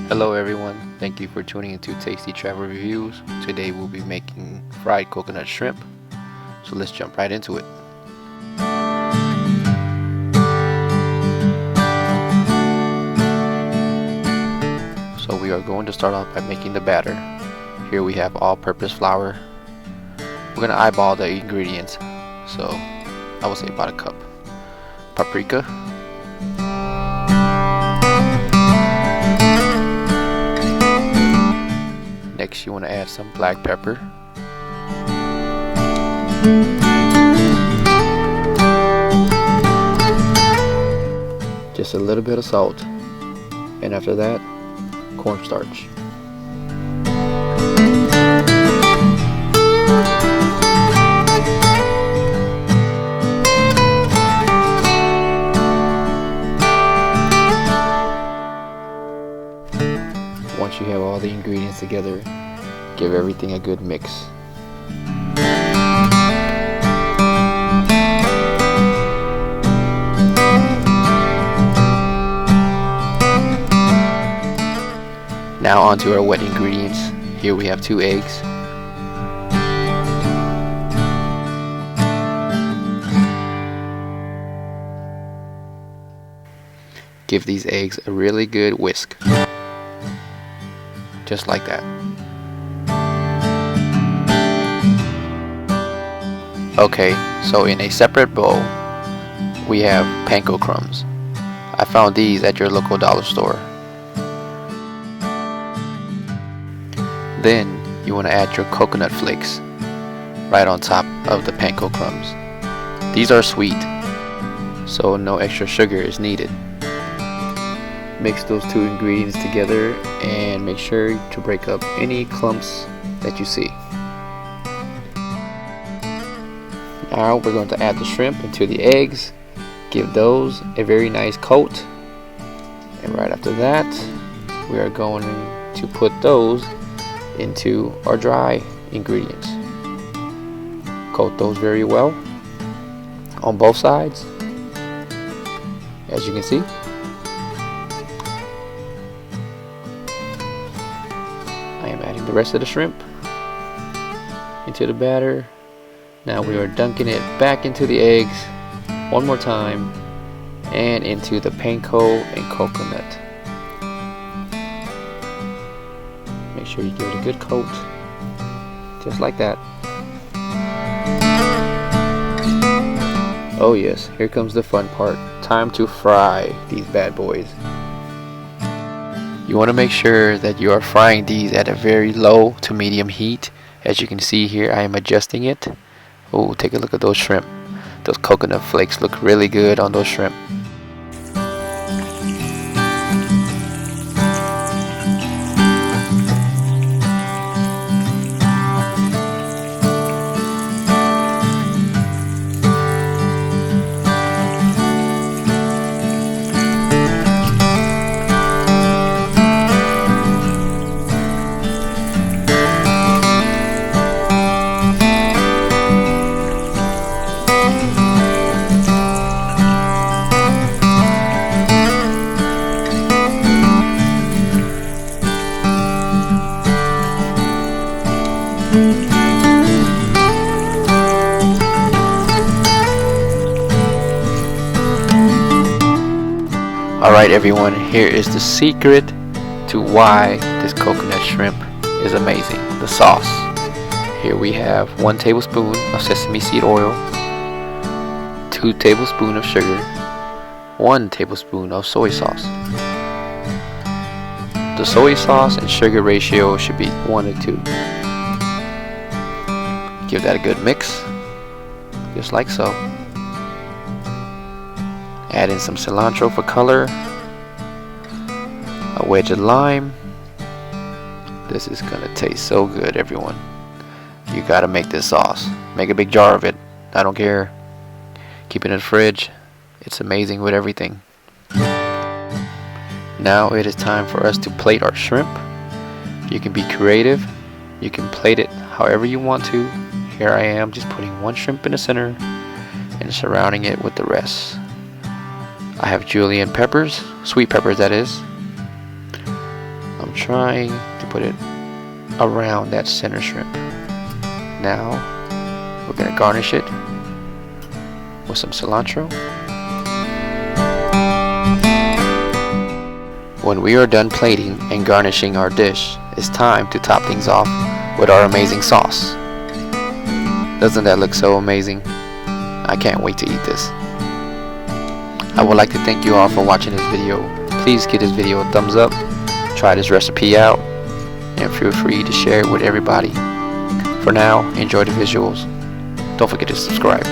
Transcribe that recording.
Hello everyone, thank you for tuning into Tasty Travel Reviews. Today we'll be making fried coconut shrimp, so let's jump right into it. So we are going to start off by making the batter. Here we have all-purpose flour. We're going to eyeball the ingredients, so I would say about a cup. Paprika, next you want to add some black pepper, just a little bit of salt, and after that, cornstarch. Once you have all the ingredients together, give everything a good mix. Now onto our wet ingredients. Here we have 2 eggs, give these eggs a really good whisk. Just like that. Okay, so in a separate bowl, we have panko crumbs. I found these at your local dollar store. Then you want to add your coconut flakes right on top of the panko crumbs. These are sweet, so no extra sugar is needed. Mix those 2 ingredients together and make sure to break up any clumps that you see. Now we're going to add the shrimp into the eggs, give those a very nice coat, and right after that we are going to put those into our dry ingredients. Coat those very well on both sides, as you can see. I am adding the rest of the shrimp into the batter. Now we are dunking it back into the eggs one more time and into the panko and coconut. Make sure you give it a good coat, just like that. Oh yes, here comes the fun part. Time to fry these bad boys. You want to make sure that you are frying these at a very low to medium heat. As you can see here, I am adjusting it. Oh, take a look at those shrimp. Those coconut flakes look really good on those shrimp. Alright everyone, here is the secret to why this coconut shrimp is amazing. The sauce. Here we have 1 tablespoon of sesame seed oil, 2 tablespoons of sugar, 1 tablespoon of soy sauce. The soy sauce and sugar ratio should be 1:2. Give that a good mix, just like so. Add in some cilantro for color, a wedge of lime. This is gonna taste so good, everyone. You gotta make this sauce. Make a big jar of it. I don't care. Keep it in the fridge. It's amazing with everything. Now it is time for us to plate our shrimp. You can be creative. You can plate it however you want to. Here I am just putting 1 shrimp in the center and surrounding it with the rest. I have julienne peppers, sweet peppers that is. trying to put it around that center shrimp. Now we're going to garnish it with some cilantro. When we are done plating and garnishing our dish, it's time to top things off with our amazing sauce. Doesn't that look so amazing? I can't wait to eat this. I would like to thank you all for watching this video. Please give this video a thumbs up, try this recipe out, and feel free to share it with everybody. For now, enjoy the visuals. Don't forget to subscribe.